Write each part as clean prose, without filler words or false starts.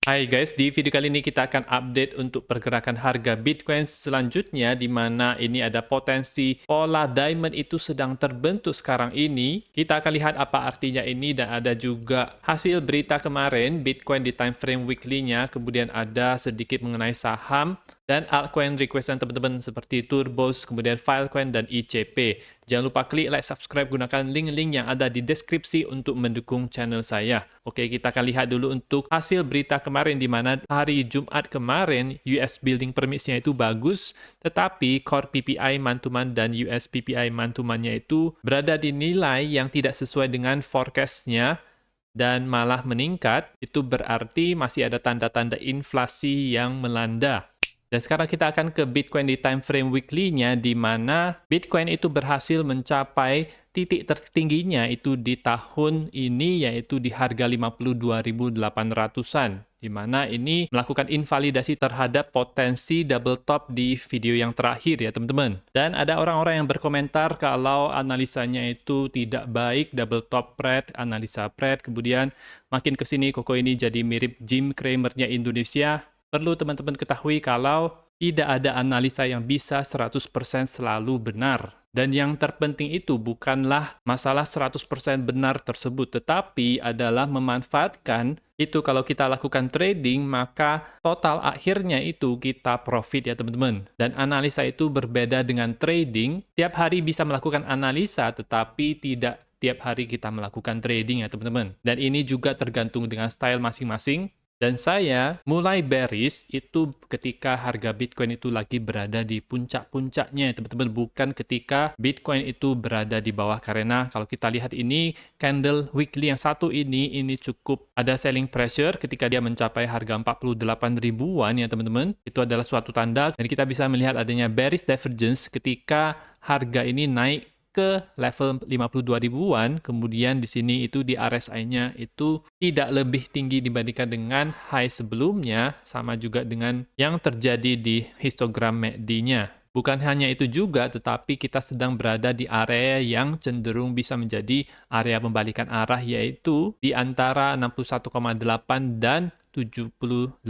Hai guys, di video kali ini kita akan update untuk pergerakan harga Bitcoin selanjutnya di mana ini ada potensi pola diamond itu sedang terbentuk sekarang ini. Kita akan lihat apa artinya ini dan ada juga hasil berita kemarin Bitcoin di time frame weekly-nya, kemudian ada sedikit mengenai saham dan altcoin requestan teman-teman seperti Turbos, kemudian Filecoin dan ICP. Jangan lupa klik like, subscribe, gunakan link-link yang ada di deskripsi untuk mendukung channel saya. Oke, kita akan lihat dulu untuk hasil berita kemarin di mana hari Jumat kemarin US Building Permits-nya itu bagus, tetapi Core PPI mantuman dan US PPI mantumannya itu berada di nilai yang tidak sesuai dengan forecast-nya dan malah meningkat. Itu berarti masih ada tanda-tanda inflasi yang melanda. Dan sekarang kita akan ke Bitcoin di time frame weekly-nya, di mana Bitcoin itu berhasil mencapai titik tertingginya itu di tahun ini, yaitu di harga 52.800-an. Di mana ini melakukan invalidasi terhadap potensi double top di video yang terakhir ya teman-teman. Dan ada orang-orang yang berkomentar kalau analisanya itu tidak baik, double top spread, analisa spread, kemudian makin ke sini koko ini jadi mirip Jim Cramer-nya Indonesia. Perlu teman-teman ketahui kalau tidak ada analisa yang bisa 100% selalu benar. Dan yang terpenting itu bukanlah masalah 100% benar tersebut, tetapi adalah memanfaatkan itu kalau kita lakukan trading, maka total akhirnya itu kita profit ya teman-teman. Dan analisa itu berbeda dengan trading, tiap hari bisa melakukan analisa, tetapi tidak tiap hari kita melakukan trading ya teman-teman. Dan ini juga tergantung dengan style masing-masing. Dan saya mulai bearish itu ketika harga Bitcoin itu lagi berada di puncak-puncaknya, teman-teman. Bukan ketika Bitcoin itu berada di bawah. Karena kalau kita lihat ini, candle weekly yang satu ini cukup ada selling pressure ketika dia mencapai harga 48 ribuan ya, teman-teman. Itu adalah suatu tanda. Dan kita bisa melihat adanya bearish divergence ketika harga ini naik ke level 52 ribuan, kemudian di sini itu di RSI-nya itu tidak lebih tinggi dibandingkan dengan high sebelumnya, sama juga dengan yang terjadi di histogram MACD-nya. Bukan hanya itu juga, tetapi kita sedang berada di area yang cenderung bisa menjadi area pembalikan arah, yaitu di antara 61,8 dan 78,6,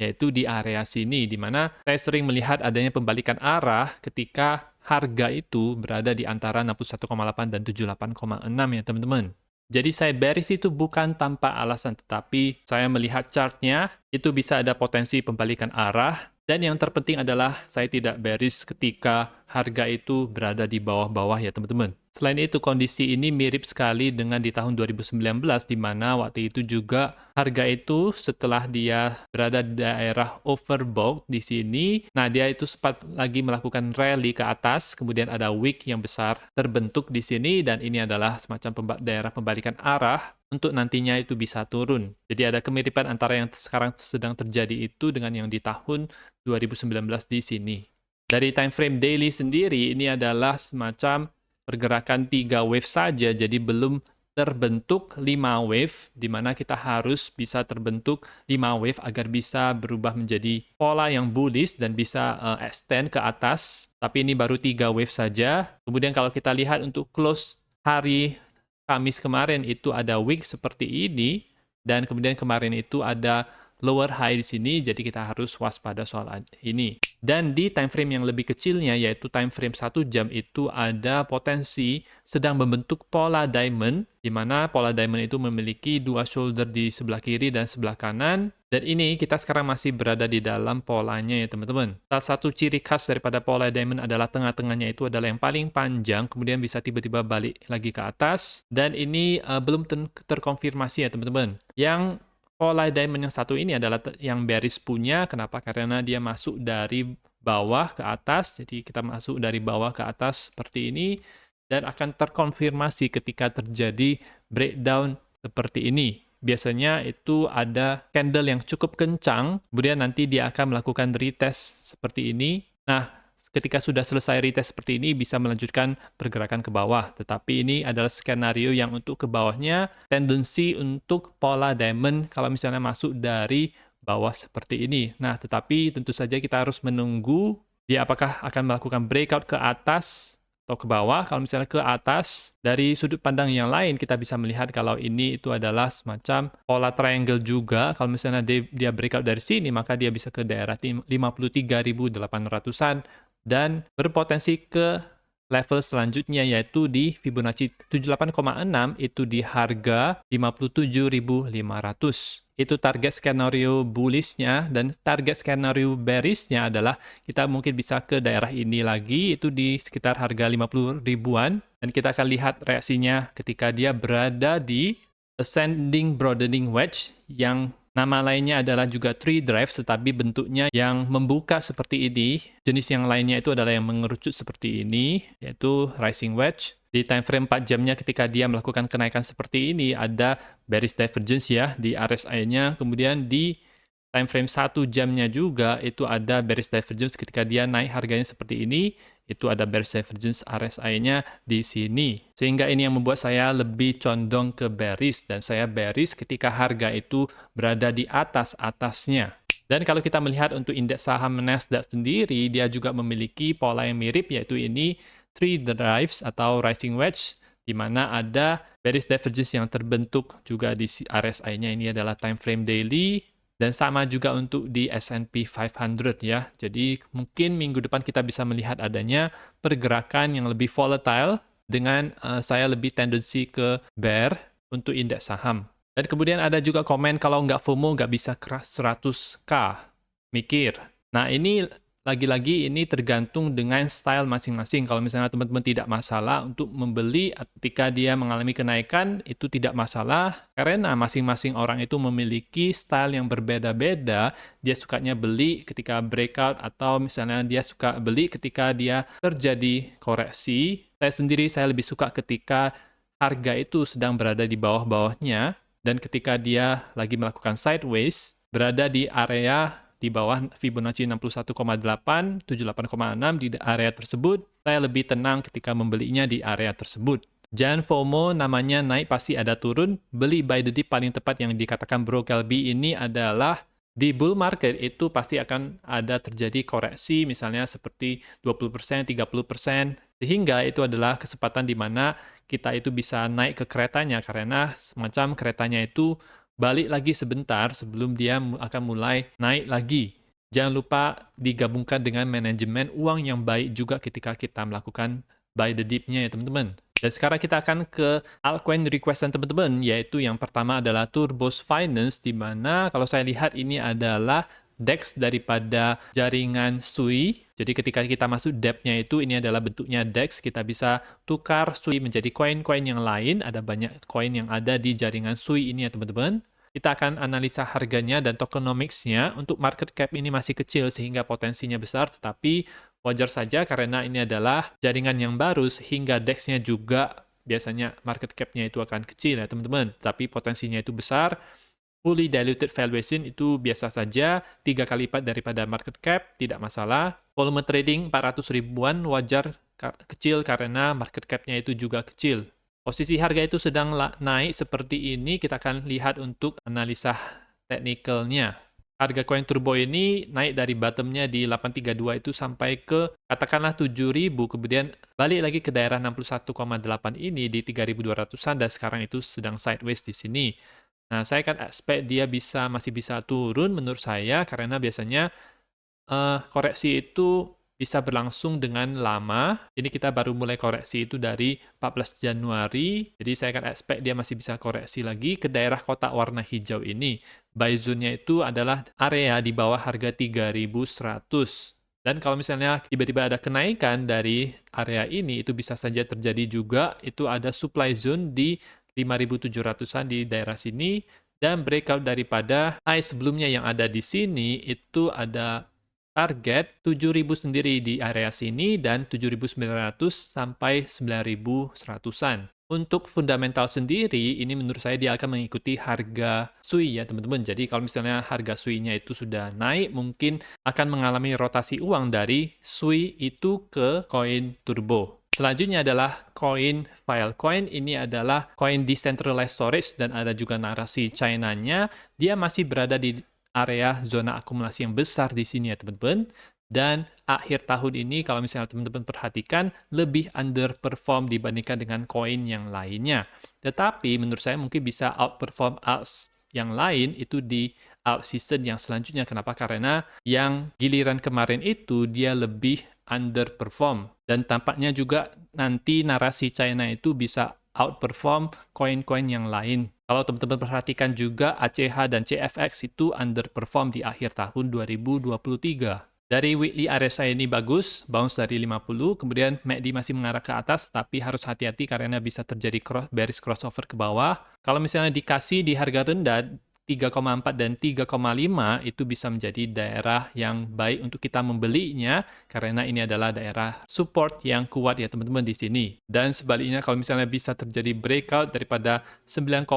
yaitu di area sini, di mana saya sering melihat adanya pembalikan arah ketika harga itu berada di antara 61,8 dan 78,6 ya teman-teman. Jadi saya bearish itu bukan tanpa alasan, tetapi saya melihat chartnya itu bisa ada potensi pembalikan arah. Dan yang terpenting adalah saya tidak bearish ketika harga itu berada di bawah-bawah ya teman-teman. Selain itu kondisi ini mirip sekali dengan di tahun 2019 di mana waktu itu juga harga itu setelah dia berada di daerah overbought di sini, nah dia itu sempat lagi melakukan rally ke atas, kemudian ada wick yang besar terbentuk di sini dan ini adalah semacam daerah pembalikan arah untuk nantinya itu bisa turun. Jadi ada kemiripan antara yang sekarang sedang terjadi itu dengan yang di tahun 2019 di sini. Dari time frame daily sendiri, ini adalah semacam pergerakan 3 wave saja, jadi belum terbentuk 5 wave, di mana kita harus bisa terbentuk 5 wave agar bisa berubah menjadi pola yang bullish dan bisa extend ke atas. Tapi ini baru 3 wave saja. Kemudian kalau kita lihat untuk close hari Kamis kemarin itu ada wick seperti ini, dan kemudian kemarin itu ada lower high di sini, jadi kita harus waspada soal ini. Dan di time frame yang lebih kecilnya, yaitu time frame 1 jam, itu ada potensi sedang membentuk pola diamond, di mana pola diamond itu memiliki dua shoulder di sebelah kiri dan sebelah kanan. Dan ini kita sekarang masih berada di dalam polanya ya teman-teman. Salah satu ciri khas daripada pola diamond adalah tengah-tengahnya itu adalah yang paling panjang, kemudian bisa tiba-tiba balik lagi ke atas. Dan ini belum terkonfirmasi ya teman-teman. Yang pola diamond yang satu ini adalah yang bearish punya. Kenapa? Karena dia masuk dari bawah ke atas. Jadi kita masuk dari bawah ke atas seperti ini. Dan akan terkonfirmasi ketika terjadi breakdown seperti ini. Biasanya itu ada candle yang cukup kencang. Kemudian nanti dia akan melakukan retest seperti ini. Nah, ketika sudah selesai retest seperti ini, bisa melanjutkan pergerakan ke bawah. Tetapi ini adalah skenario yang untuk ke bawahnya, tendensi untuk pola diamond kalau misalnya masuk dari bawah seperti ini. Nah, tetapi tentu saja kita harus menunggu dia apakah akan melakukan breakout ke atas atau ke bawah. Kalau misalnya ke atas, dari sudut pandang yang lain kita bisa melihat kalau ini itu adalah semacam pola triangle juga. Kalau misalnya dia breakout dari sini, maka dia bisa ke daerah 53.800-an dan berpotensi ke level selanjutnya yaitu di Fibonacci 78,6 itu di harga 57.500. Itu target skenario bullish-nya, dan target skenario bearish-nya adalah kita mungkin bisa ke daerah ini lagi, itu di sekitar harga 50 ribuan, dan kita akan lihat reaksinya ketika dia berada di ascending broadening wedge yang nama lainnya adalah juga tree drive, tetapi bentuknya yang membuka seperti ini. Jenis yang lainnya itu adalah yang mengerucut seperti ini, yaitu rising wedge. Di time frame 4 jamnya ketika dia melakukan kenaikan seperti ini, ada bearish divergence ya di RSI-nya. Kemudian di time frame 1 jamnya juga itu ada bearish divergence ketika dia naik harganya seperti ini. Itu ada bearish divergence RSI-nya di sini. Sehingga ini yang membuat saya lebih condong ke bearish, dan saya bearish ketika harga itu berada di atasnya. Dan kalau kita melihat untuk indeks saham Nasdaq sendiri, dia juga memiliki pola yang mirip, yaitu ini three drives atau rising wedge, di mana ada bearish divergence yang terbentuk juga di RSI-nya. Ini adalah time frame daily, dan sama juga untuk di S&P 500 ya. Jadi mungkin minggu depan kita bisa melihat adanya pergerakan yang lebih volatile dengan saya lebih tendensi ke bear untuk indeks saham. Dan kemudian ada juga komen kalau nggak FOMO nggak bisa keras 100K. Mikir. Nah ini lagi-lagi ini tergantung dengan style masing-masing. Kalau misalnya teman-teman tidak masalah untuk membeli ketika dia mengalami kenaikan, itu tidak masalah. Karena masing-masing orang itu memiliki style yang berbeda-beda. Dia sukanya beli ketika breakout, atau misalnya dia suka beli ketika dia terjadi koreksi. Saya lebih suka ketika harga itu sedang berada di bawah-bawahnya, dan ketika dia lagi melakukan sideways, berada di area di bawah Fibonacci 61,8, 78,6 di area tersebut, saya lebih tenang ketika membelinya di area tersebut. Jangan FOMO, namanya naik pasti ada turun. Beli by the dip paling tepat yang dikatakan Bro Kelby ini adalah di bull market itu pasti akan ada terjadi koreksi, misalnya seperti 20%, 30%, sehingga itu adalah kesempatan di mana kita itu bisa naik ke keretanya, karena semacam keretanya itu balik lagi sebentar sebelum dia akan mulai naik lagi. Jangan lupa digabungkan dengan manajemen uang yang baik juga ketika kita melakukan buy the dip-nya ya teman-teman. Dan sekarang kita akan ke altcoin requestan teman-teman, yaitu yang pertama adalah Turbos Finance, di mana kalau saya lihat ini adalah DEX daripada jaringan SUI. Jadi ketika kita masuk depth-nya itu, ini adalah bentuknya DEX. Kita bisa tukar SUI menjadi koin-koin yang lain. Ada banyak koin yang ada di jaringan SUI ini ya teman-teman. Kita akan analisa harganya dan tokenomics-nya. Untuk market cap ini masih kecil sehingga potensinya besar, tetapi wajar saja karena ini adalah jaringan yang baru sehingga DEX-nya juga biasanya market cap-nya itu akan kecil ya teman-teman. Tapi potensinya itu besar. Fully diluted valuation itu biasa saja, 3 kali lipat daripada market cap, tidak masalah. Volume trading 400 ribuan wajar kecil karena market cap-nya itu juga kecil. Posisi harga itu sedang naik seperti ini, kita akan lihat untuk analisa teknikalnya. Harga koin turbo ini naik dari bottomnya di 832 itu sampai ke katakanlah 7.000, kemudian balik lagi ke daerah 61,8 ini di 3.200-an, dan sekarang itu sedang sideways di sini. Nah, saya akan expect dia masih bisa turun menurut saya, karena biasanya koreksi itu bisa berlangsung dengan lama. Ini kita baru mulai koreksi itu dari 14 Januari, jadi saya akan expect dia masih bisa koreksi lagi ke daerah kotak warna hijau ini. Buy zone-nya itu adalah area di bawah harga 3.100. Dan kalau misalnya tiba-tiba ada kenaikan dari area ini, itu bisa saja terjadi juga. Itu ada supply zone di 5.700-an di daerah sini, dan breakout daripada high sebelumnya yang ada di sini itu ada target 7.000 sendiri di area sini, dan 7.900 sampai 9.100-an. Untuk fundamental sendiri, ini menurut saya dia akan mengikuti harga SUI ya teman-teman. Jadi kalau misalnya harga SUI-nya itu sudah naik, mungkin akan mengalami rotasi uang dari SUI itu ke koin turbo. Selanjutnya adalah koin Filecoin. Ini adalah koin decentralized storage dan ada juga narasi China-nya. Dia masih berada di area zona akumulasi yang besar di sini ya teman-teman. Dan akhir tahun ini kalau misalnya teman-teman perhatikan lebih underperform dibandingkan dengan koin yang lainnya. Tetapi menurut saya mungkin bisa outperform alts yang lain itu di alt season yang selanjutnya. Kenapa? Karena yang giliran kemarin itu dia lebih underperform. Dan tampaknya juga nanti narasi China itu bisa outperform koin-koin yang lain. Kalau teman-teman perhatikan juga ACH dan CFX itu underperform di akhir tahun 2023. Dari weekly RSI ini bagus, bounce dari 50, kemudian MACD masih mengarah ke atas, tapi harus hati-hati karena bisa terjadi bearish crossover ke bawah. Kalau misalnya dikasih di harga rendah, 3,4 dan 3,5 itu bisa menjadi daerah yang baik untuk kita membelinya karena ini adalah daerah support yang kuat ya teman-teman di sini. Dan sebaliknya kalau misalnya bisa terjadi breakout daripada 9,5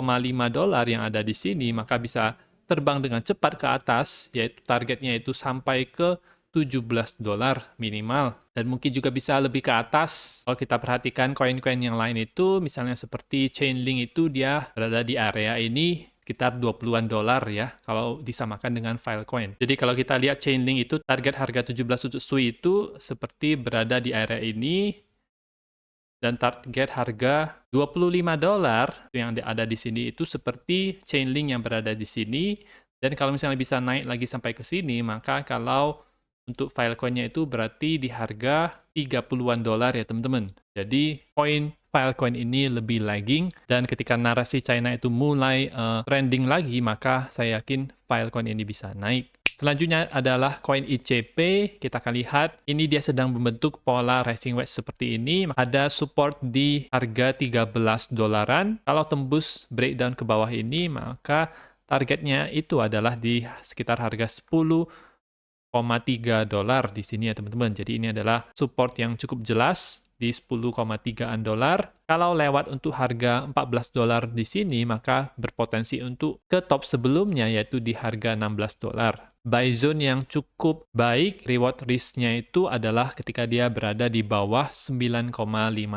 dolar yang ada di sini, maka bisa terbang dengan cepat ke atas, yaitu targetnya itu sampai ke 17 dolar minimal. Dan mungkin juga bisa lebih ke atas. Kalau kita perhatikan koin-koin yang lain itu, misalnya seperti Chainlink itu dia berada di area ini sekitar 20-an dolar ya, kalau disamakan dengan Filecoin. Jadi kalau kita lihat Chainlink itu, target harga 17 untuk SUI itu seperti berada di area ini, dan target harga 25 dolar yang ada di sini itu seperti Chainlink yang berada di sini. Dan kalau misalnya bisa naik lagi sampai ke sini, maka kalau untuk Filecoin-nya itu berarti di harga 30-an dolar ya teman-teman. Jadi koin Filecoin ini lebih lagging, dan ketika narasi China itu mulai trending lagi, maka saya yakin Filecoin ini bisa naik. Selanjutnya adalah koin ICP. Kita akan lihat ini dia sedang membentuk pola rising wedge seperti ini. Ada support di harga 13 dolaran. Kalau tembus breakdown ke bawah ini, maka targetnya itu adalah di sekitar harga 10,3 dolar di sini ya teman-teman. Jadi ini adalah support yang cukup jelas di 10,3-an dolar. Kalau lewat untuk harga 14 dolar di sini, maka berpotensi untuk ke top sebelumnya, yaitu di harga 16 dolar. Buy zone yang cukup baik, reward risk-nya itu adalah ketika dia berada di bawah 9,5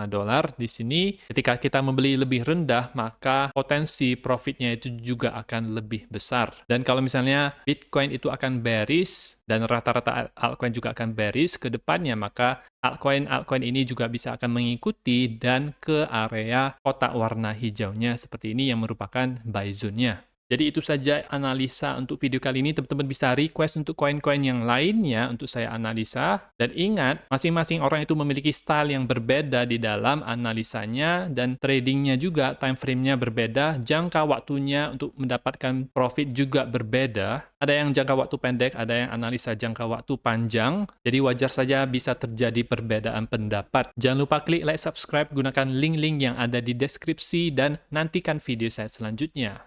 dolar di sini. Ketika kita membeli lebih rendah, maka potensi profitnya itu juga akan lebih besar. Dan kalau misalnya Bitcoin itu akan bearish, dan rata-rata altcoin juga akan bearish ke depannya, maka altcoin ini juga bisa akan mengikuti dan ke area kotak warna hijaunya seperti ini yang merupakan buy zone-nya. Jadi itu saja analisa untuk video kali ini. Teman-teman bisa request untuk koin-koin yang lainnya untuk saya analisa. Dan ingat, masing-masing orang itu memiliki style yang berbeda di dalam analisanya, dan tradingnya juga time frame-nya berbeda. Jangka waktunya untuk mendapatkan profit juga berbeda. Ada yang jangka waktu pendek, ada yang analisa jangka waktu panjang. Jadi wajar saja bisa terjadi perbedaan pendapat. Jangan lupa klik like, subscribe, gunakan link-link yang ada di deskripsi, dan nantikan video saya selanjutnya.